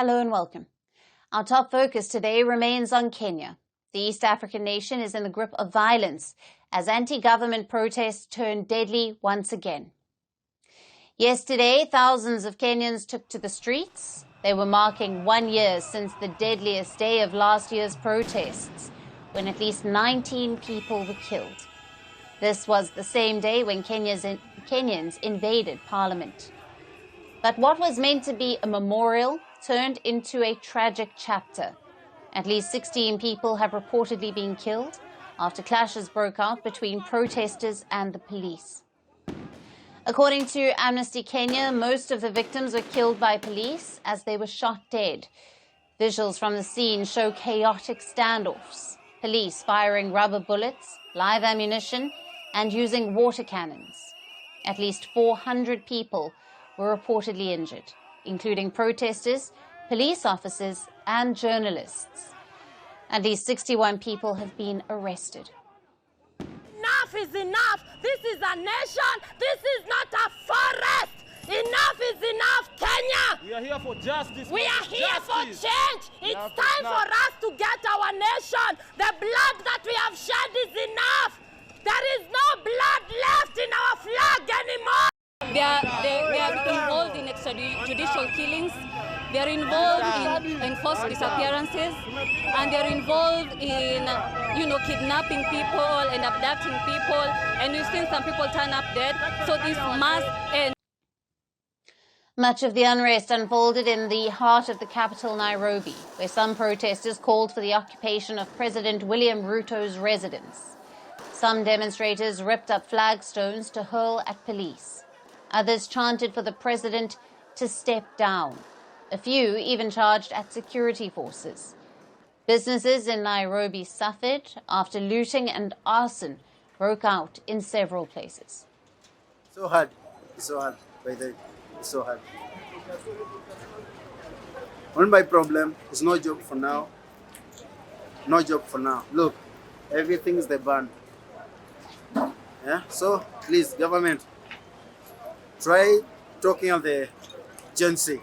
Hello and welcome. Our top focus today remains on Kenya. The East African nation is in the grip of violence as anti-government protests turn deadly once again. Yesterday, thousands of Kenyans took to the streets. They were marking 1 year since the deadliest day of last year's protests, when at least 19 people were killed. This was the same day when Kenyans invaded Parliament. But what was meant to be a memorial turned into a tragic chapter. At least 16 people have reportedly been killed after clashes broke out between protesters and the police. According to Amnesty Kenya, most of the victims were killed by police as they were shot dead. Visuals from the scene show chaotic standoffs, police firing rubber bullets, live ammunition, and using water cannons. At least 400 people were reportedly injured, including protesters, police officers, and journalists. At least 61 people have been arrested. Enough is enough. This is a nation. This is not a forest. Enough is enough, Kenya. We are here for justice. We are here for change. It's time for us to get our nation. The blood that we have shed is enough. There is no blood left in our flag anymore. They are involved in extrajudicial killings. They are involved in enforced disappearances, and they are involved in, kidnapping people and abducting people. And we've seen some people turn up dead. So this must end. Much of the unrest unfolded in the heart of the capital, Nairobi, where some protesters called for the occupation of President William Ruto's residence. Some demonstrators ripped up flagstones to hurl at police. Others chanted for the president to step down. A few even charged at security forces. Businesses in Nairobi suffered after looting and arson broke out in several places. So hard, by the way, it's so hard. Only my problem is no job for now. No job for now. Look, everything is the ban. Yeah, so please, government, try talking of the Gen Z,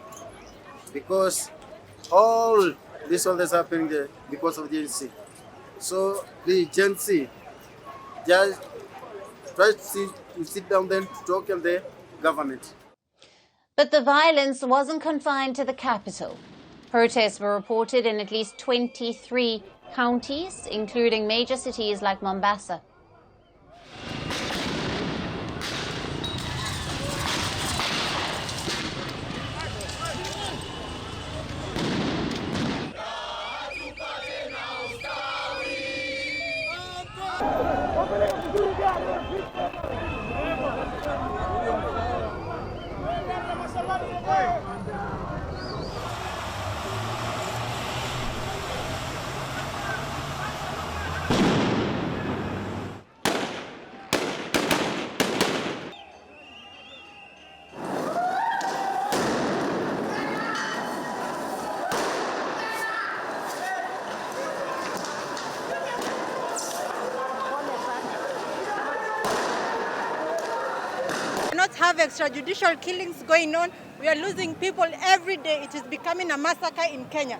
because all this happening there because of Gen Z. So please, Gen Z, just try to sit down then to talk to the government. But the violence wasn't confined to the capital. Protests were reported in at least 23 counties, including major cities like Mombasa. Not have extrajudicial killings going on. We are losing people every day. It is becoming a massacre in Kenya.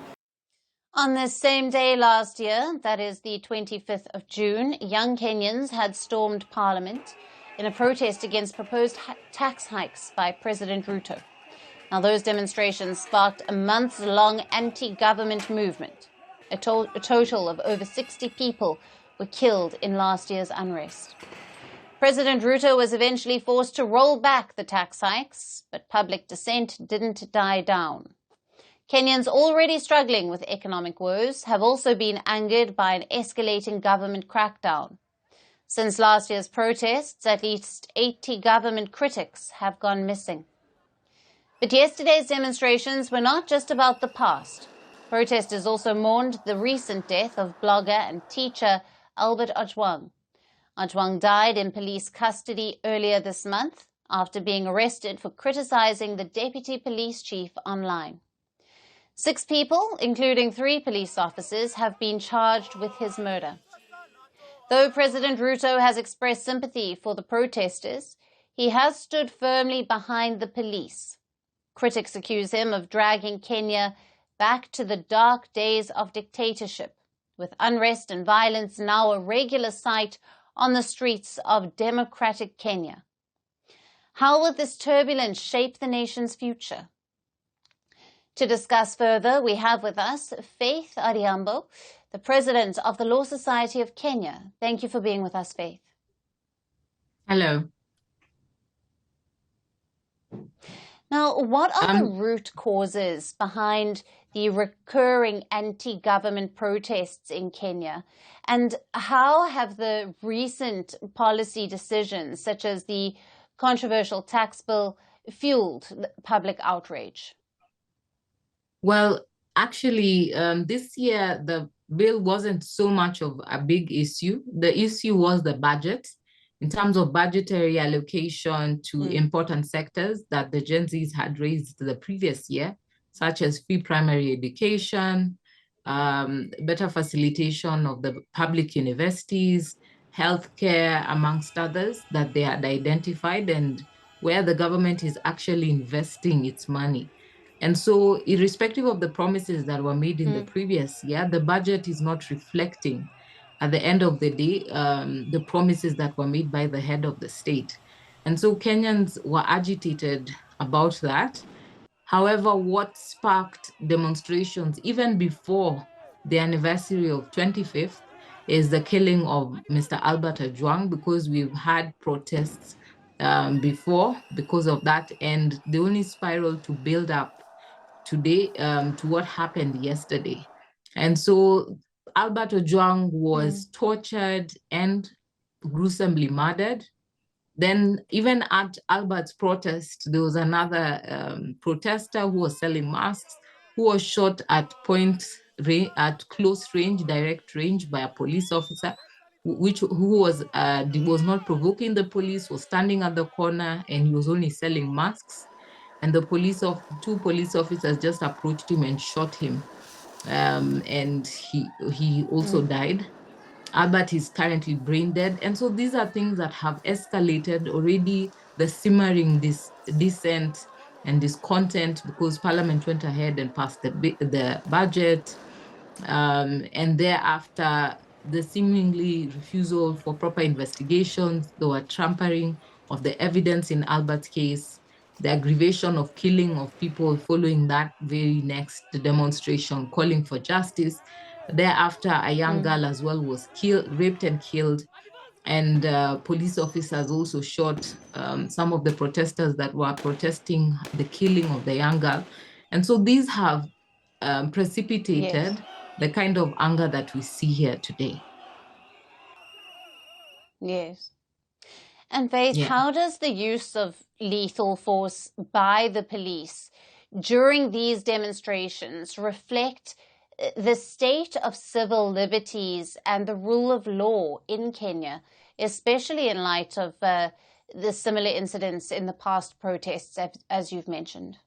On this same day last year, that is the 25th of June, young Kenyans had stormed Parliament in a protest against proposed tax hikes by President Ruto. Now, those demonstrations sparked a months-long anti-government movement. A total of over 60 people were killed in last year's unrest. President Ruto was eventually forced to roll back the tax hikes, but public dissent didn't die down. Kenyans already struggling with economic woes have also been angered by an escalating government crackdown. Since last year's protests, at least 80 government critics have gone missing. But yesterday's demonstrations were not just about the past. Protesters also mourned the recent death of blogger and teacher Albert Ojwang. Ojwang died in police custody earlier this month after being arrested for criticizing the deputy police chief online. 6 people, including 3 police officers, have been charged with his murder. Though President Ruto has expressed sympathy for the protesters, he has stood firmly behind the police. Critics accuse him of dragging Kenya back to the dark days of dictatorship, with unrest and violence now a regular sight on the streets of democratic Kenya. How will this turbulence shape the nation's future? To discuss further, we have with us Faith Adhiambo, the president of the Law Society of Kenya. Thank you for being with us, Faith. Hello. Now, what are the root causes behind the recurring anti-government protests in Kenya? And how have the recent policy decisions, such as the controversial tax bill, fueled public outrage? Well, actually, this year, the bill wasn't so much of a big issue. The issue was the budget, in terms of budgetary allocation to important sectors that the Gen Zs had raised the previous year, such as free primary education, better facilitation of the public universities, healthcare, amongst others, that they had identified, and where the government is actually investing its money. And so, irrespective of the promises that were made in the previous year, the budget is not reflecting, at the end of the day, the promises that were made by the head of the state. And so Kenyans were agitated about that. However, what sparked demonstrations even before the anniversary of 25th is the killing of Mr. Albert Ojwang, because we've had protests before because of that, and they only spiraled to build up today to what happened yesterday. And so Albert Ojwang was tortured and gruesomely murdered. Then even at Albert's protest, there was another protester who was selling masks, who was shot at close range, direct range, by a police officer, who was not provoking the police, was standing at the corner, and he was only selling masks. And the two police officers just approached him and shot him. And he also died. Albert is currently brain dead. And so these are things that have escalated already, the simmering dissent and discontent, because Parliament went ahead and passed the budget. And thereafter, the seemingly refusal for proper investigations, there were tampering of the evidence in Albert's case, the aggravation of killing of people following that very next demonstration calling for justice. Thereafter, a young girl as well was raped and killed, and police officers also shot some of the protesters that were protesting the killing of the young girl. And so these have precipitated the kind of anger that we see here today. Yes. And Faith, how does the use of lethal force by the police during these demonstrations reflect the state of civil liberties and the rule of law in Kenya, especially in light of the similar incidents in the past protests, as you've mentioned?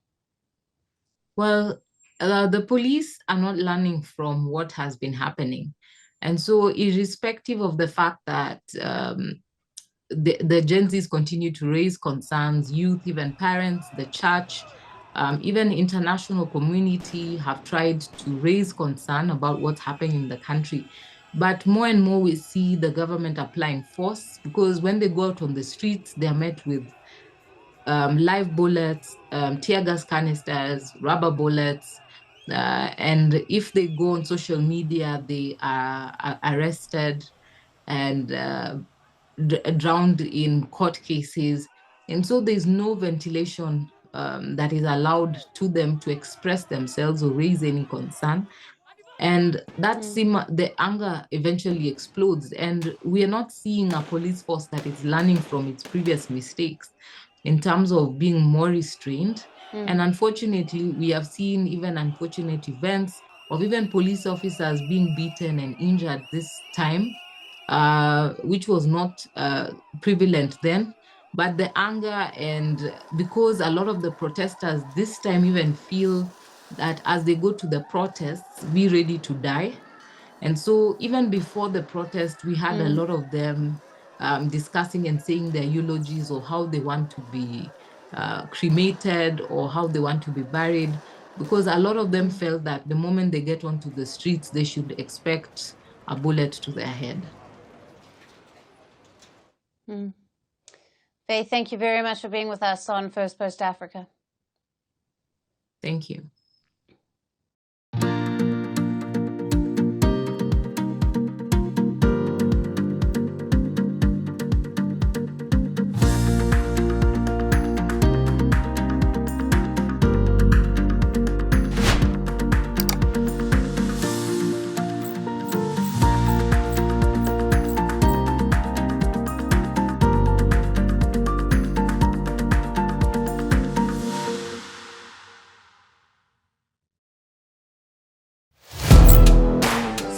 Well, the police are not learning from what has been happening. And so irrespective of the fact that the Gen Zs continue to raise concerns, youth, even parents, the church, even international community have tried to raise concern about what's happening in the country. But more and more we see the government applying force, because when they go out on the streets, they're met with live bullets, tear gas canisters, rubber bullets. And if they go on social media, they are arrested and drowned in court cases. And so there's no ventilation that is allowed to them to express themselves or raise any concern. And that the anger eventually explodes. And we are not seeing a police force that is learning from its previous mistakes in terms of being more restrained. And unfortunately, we have seen even unfortunate events of even police officers being beaten and injured this time, which was not prevalent then. But the anger, and because a lot of the protesters this time even feel that as they go to the protests, be ready to die. And so even before the protest, we had a lot of them discussing and saying their eulogies or how they want to be cremated or how they want to be buried. because a lot of them felt that the moment they get onto the streets, they should expect a bullet to their head. Faye, thank you very much for being with us on First Post Africa. Thank you.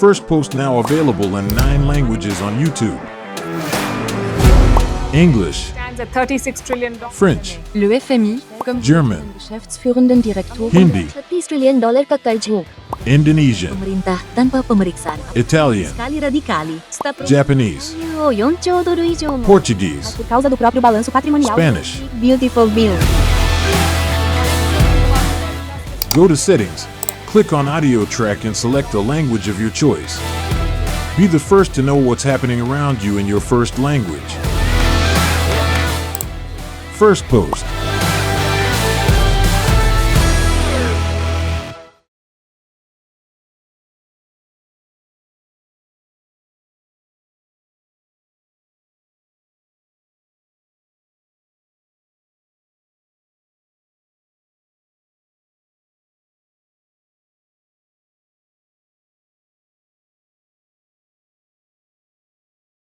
Firstpost now available in 9 languages on YouTube. English, Stands at $36 trillion. French, Le FMI, comme German, Geschäftsführenden Direktor, Hindi, $30 trillion ka karjo. Indonesian, Pemerintah tanpa pemeriksaan. Italian, Sekali radikali. Japanese, 4 兆ドル以上も Portuguese, por causa do próprio balanço patrimonial. Spanish. Beautiful bill. Go to Settings, click on Audio Track and select a language of your choice. Be the first to know what's happening around you in your first language. Firstpost.